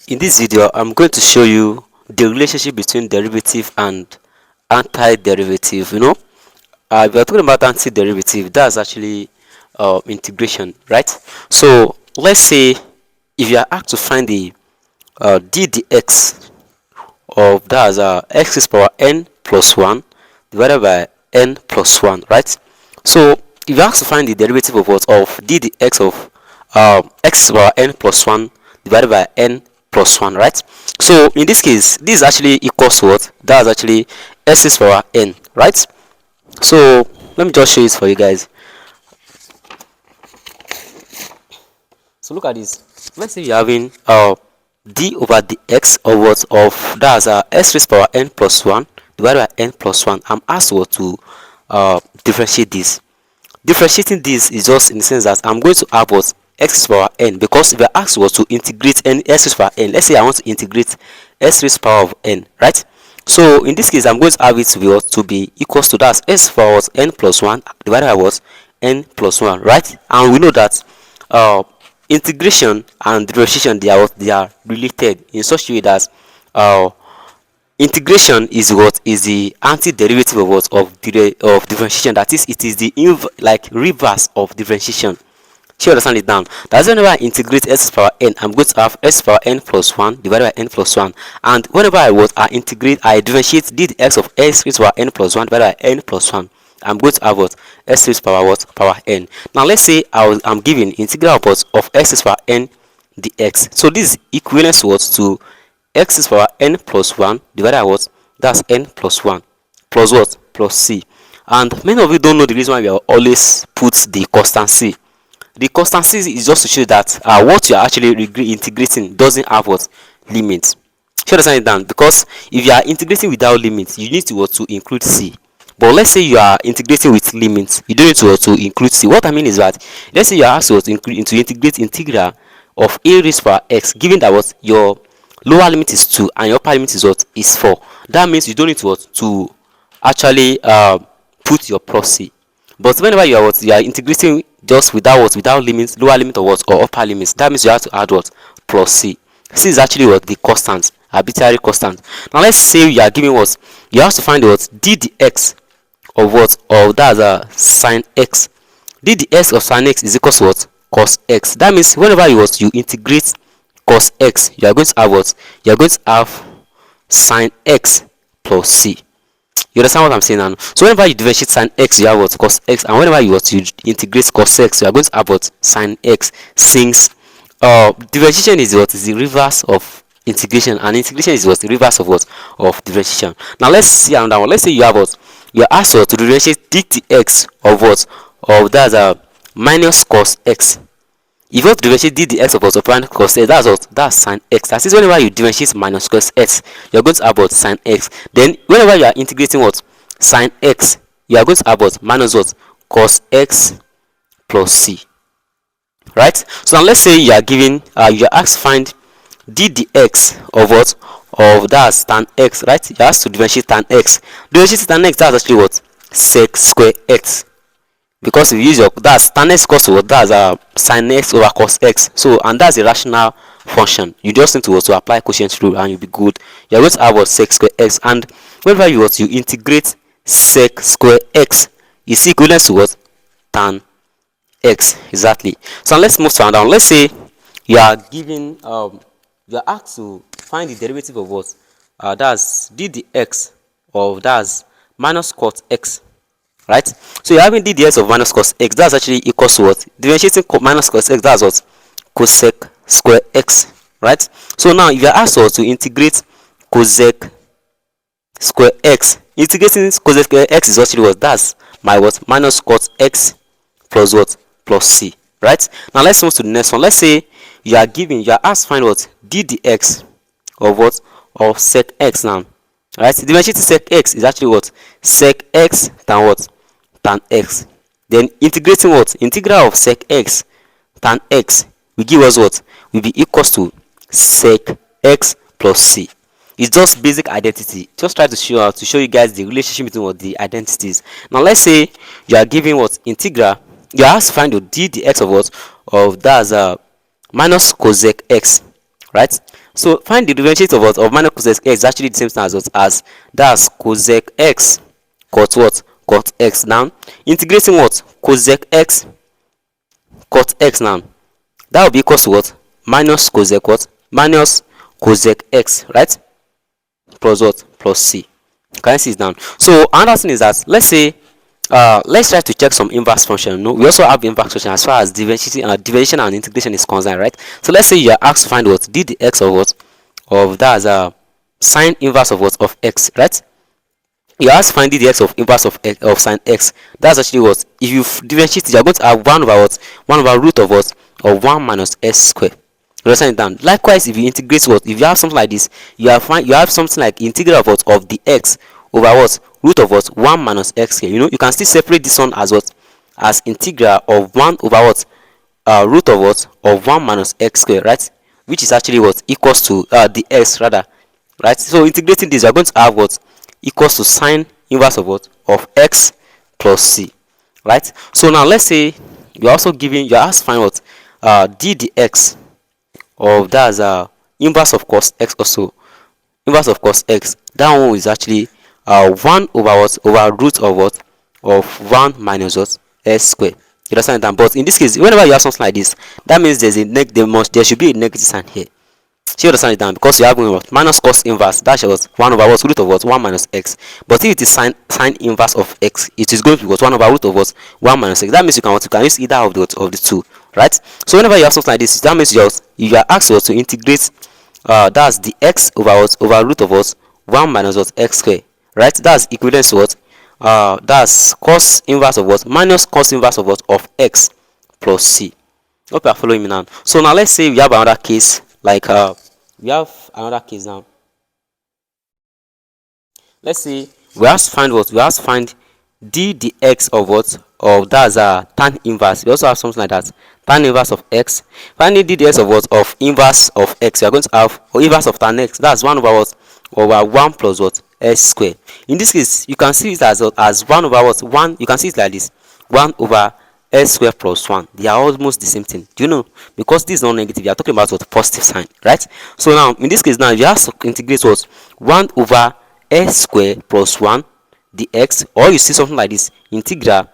In this video, I'm going to show you the relationship between derivative and antiderivative. If you're talking about antiderivative, that's actually integration, right? So let's say if you are asked to find the d dx of that's x is power n plus 1 divided by n plus 1, right? So if you ask to find the derivative of what of d dx of x is power n plus 1 divided by n plus 1, right? So in this case, this actually equals to what? That's actually s is power n, right? So let me just show it for you guys. So look at this. Let's say you're having d over dx of what of that's s raised power n plus 1 divided by n plus 1. I'm asked what to differentiate this. Differentiating this is just in the sense that I'm going to have what x raised power n, because if I ask was to integrate n s raised power n, let's say I want to integrate s raised power of n, right? So in this case, I'm going to have it to be what to be equals to that s power what n plus 1 divided by what n plus 1, right? And we know that integration and differentiation, they are related in such a way that integration is what is the antiderivative of what of differentiation. That is, it is the reverse of differentiation. So you understand it now. That's whenever I integrate s power n, I'm going to have s power n plus 1 divided by n plus 1. And whenever I differentiate dx of s raised power n plus 1 divided by n plus 1, I'm going to have what s raised power what power n. Now let's say I'm given integral of what of s raised power n dx. So this is equivalent to what to x raised power n plus 1 divided by what that's n plus 1 plus what plus c. And many of you don't know the reason why we always put the constant c. The constant c is just to show that what you are actually integrating doesn't have what limits. You understand it down? Because if you are integrating without limits, you need to include c. But let's say you are integrating with limits, you don't need to include c. What I mean is that let's say you are asked to integrate integral of a raised power x, given that what your lower limit is 2 and your upper limit is what is 4. That means you don't need to actually put your plus c. But whenever you are integrating just without limits, lower limit or upper limits, that means you have to add what plus c. C is actually what the constant, arbitrary constant. Now let's say you are giving what you have to find what d dx of what of that's sine x. d dx of sine x is equal to what cos x. That means whenever you integrate cos x, you are going to have what you are going to have sine x plus c. You understand what I'm saying now? So whenever you differentiate sine x, you have what cos x, and whenever you integrate cos x, you are going to have what sine x. Since differentiation is what is the reverse of integration, and integration is what the reverse of what of differentiation. Now let's see another one. Let's say you have what you are asked to differentiate dx of what of that's minus cos x. If you want to differentiate dx of what of minus cos x, that's what that's sine x. That is, whenever you differentiate minus cos x, you are going to have what sine x. Then whenever you are integrating what sine x, you are going to have what minus what cos x plus c, right? So now let's say you are given you are asked to find d dx of what of that's tan x, right? You have to differentiate tan x. Differentiate tan x, that's actually what sec square x, because if you use your that's tan x equals to what that's sin x over cos x. So and that's a rational function. You just need to apply quotient rule and you'll be good. You're going to have what sec square x, and whenever you integrate sec square x is equivalent to what tan x, exactly. So let's move to another one. Let's say you are given you are asked to find the derivative of what that's d dx of that's minus cos x, right? So you're having d dx of minus cos x, that's actually equals to what differentiating minus cos x, that's what cosec square x, right? So now if you're asked to integrate cosec square x, integrating cosec square x is actually what that's my what minus cos x plus what plus c, right? Now let's move to the next one. Let's say you are asked to find what d dx of what of sec x now, right? Differentiating sec x is actually what sec x tan what tan x. Then integrating what integral of sec x tan x will give us what will be equals to sec x plus c. It's just basic identity. Just try to show you guys the relationship between what the identities. Now let's say you are given what integral, you are asked to find the d dx of what of that's minus cosec x, right? So find the differentiate of what of minus cosec x is actually the same thing as what as that's cosec x cot what cot x. Now integrating what cosec x cot x, now that will be equal to what minus cosec what minus cosec x, right, plus what plus c. Can you see it down? So another thing is that let's try to check some inverse function. No, we also have inverse function as far as division and integration is concerned, right? So let's say you are asked to find what d dx of what of that's sine inverse of what of x, right? You are asked to find d dx of inverse of x, of sine x. That's actually what if you differentiate it, you are going to have 1 over what 1 over root of what of 1 minus s square. You understand it down? Likewise, if you integrate what if you have something like this, you have something like integral of what of the x over what root of what 1 minus x here. You can still separate this one as what as integral of 1 over what root of what of 1 minus x square, right, which is actually what equals to the x rather, right? So integrating this, you are going to have what equals to sine inverse of what of x plus c, right? So now let's say you're also given you're asked to find what d dx of that's inverse of cos x. Also inverse of cos x, that one is actually 1 over what over root of what of 1 minus what s square. You understand that? But in this case, whenever you have something like this, that means there should be a negative sign here. So you understand it down because you have what minus cos inverse, that was 1 over what root of what 1 minus x. But if it is sine inverse of x, it is going to be what 1 over root of what 1 minus x. That means you can use either of the two, right? So whenever you have something like this, that means you are asked to integrate that's the x over what over root of what 1 minus what x square, right? That's equivalent to what that's cos inverse of what minus cos inverse of what of x plus c. Hope you are following me now. So now let's say we have another case like we have another case now. Let's say we have to find what we have to find d dx of what of that's tan inverse. We also have something like that, tan inverse of x. Finding d dx of what of inverse of x, we are going to have or inverse of tan x, that's 1 over what over 1 plus what s square. In this case, you can see it as 1 over what 1. You can see it like this, 1 over s square plus 1. They are almost the same thing. Do you know? Because this is not negative, you are talking about what positive sign, right? So now in this case, now you have to integrate what 1 over s square plus 1 dx, or you see something like this, integral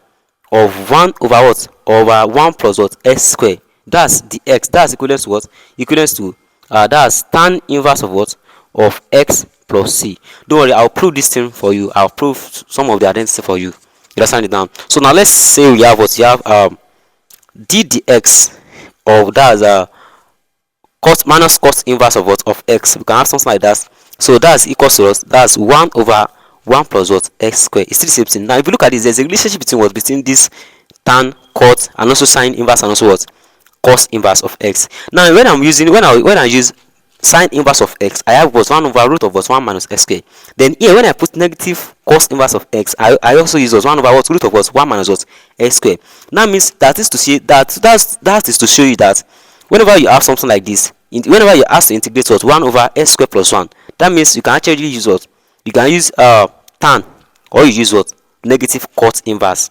of 1 over what over 1 plus what s square, that's dx, that's equivalent to what equivalent to that's tan inverse of what of x plus c. Don't worry, I'll prove this thing for you. I'll prove some of the identity for you. You understand it now? So now let's say we have what you have d dx of that's cos minus cos inverse of what of x. We can have something like that. So that's equals to us, that's 1 over 1 plus what x square. It's still the same thing. Now if you look at this, there's a relationship between this tan cot and also sine inverse and also what cos inverse of x. Now when I use sine inverse of x, I have what 1 over root of what 1 minus x square. Then here when I put negative cos inverse of x, I also use what 1 over what root of what 1 minus what x square. That means that is to say that is to show you that whenever you have something like this, whenever you ask to integrate what 1 over s square plus 1, that means you can actually use what you can use tan, or you use what negative cot inverse.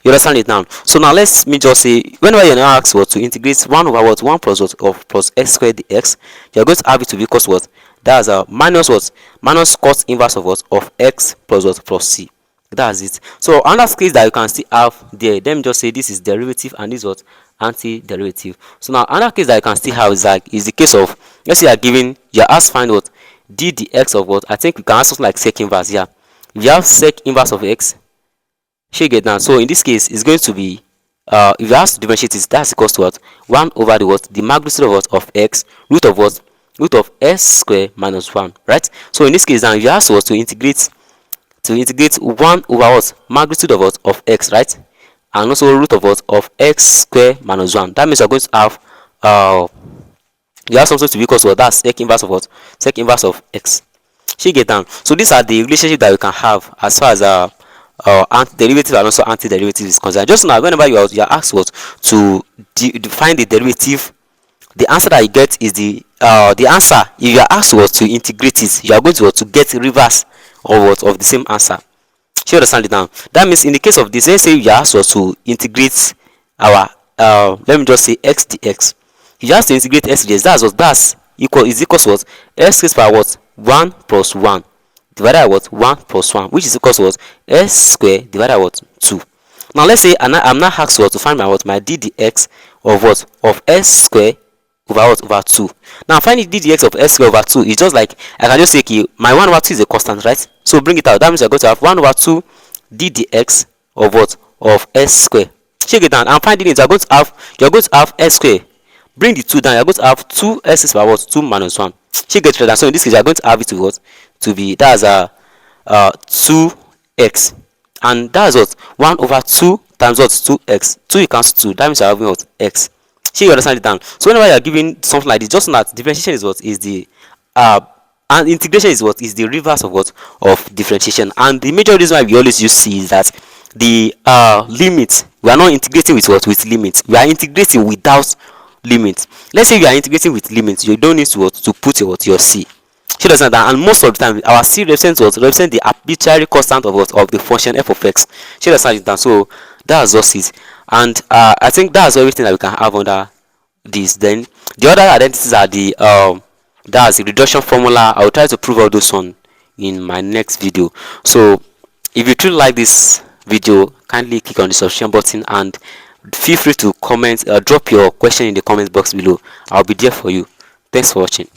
You understand it now? So now let me just say, whenever you now ask what to integrate 1 over what 1 plus what of plus x squared dx, you are going to have it to be equal to what that's minus what minus cos inverse of what of x plus what plus c. That's it. So another case that you can still have there, let me just say this is derivative and this is what anti-derivative. So now another case that you can still have is the case of, let's say you are asked find what d dx of what, I think we can have something like sec inverse here. If you have sec inverse of x, you get now. So in this case, it's going to be if you have to differentiate it, that's equals to what 1 over the magnitude of what of x root of what root of s square minus 1, right? So in this case now, you have to integrate 1 over what magnitude of what of x, right, and also root of what of x square minus 1. That means you're going to have you have something to be equal to what, that's sec inverse of what sec inverse of x. She get down. So these are the relationship that you can have as far as derivative and also anti-derivative is concerned. Just now, whenever you are asked what to define the derivative, the answer that you get is the answer. If you are asked what to integrate it, you are going to get reverse of the same answer. You understand it now? That means in the case of this, let's say you are asked what to integrate our let me just say x dx. You have to integrate x dx. That's equals what? S raised by what? 1 plus 1 divided by what? 1 plus 1, which is equals to what? S squared divided by what? 2. Now let's say I'm not asked what to find my what? My ddx of what? Of s squared over what? Over 2. Now finding ddx of s squared over 2 is just like I can just say okay, my 1 over 2 is a constant, right? So bring it out. That means you're going to have 1 over 2 ddx of what? Of s squared. Check it down. I'm finding it. You're going to have s squared. Bring the 2 down. You're going to have 2s over what? 2 minus 1. Check it down. So in this case, you're going to have it to what? To be, that's 2x, and that's what? 1 over 2 times what? 2x. 2 equals 2. That means you're having what? X. Sure, you understand it down. So whenever you're giving something like this, just know that differentiation is what? Is the and integration is what? Is the reverse of what? Of differentiation. And the major reason why we always use c is that the limit, we are not integrating with what? With limits. We are integrating without limits. Let's say you are integrating with limits, you don't need to what? To put your what? Your c. She doesn't that, and most of the time our c represents what? Represent the arbitrary constant of what? Of the function f of x. She doesn't that. So that's just it. And I think that's everything that we can have under this. Then the other identities are the that's the reduction formula. I will try to prove all those on in my next video. So if you truly like this video, kindly click on the subscription button and feel free to comment, drop your question in the comment box below. I'll be there for you. Thanks for watching.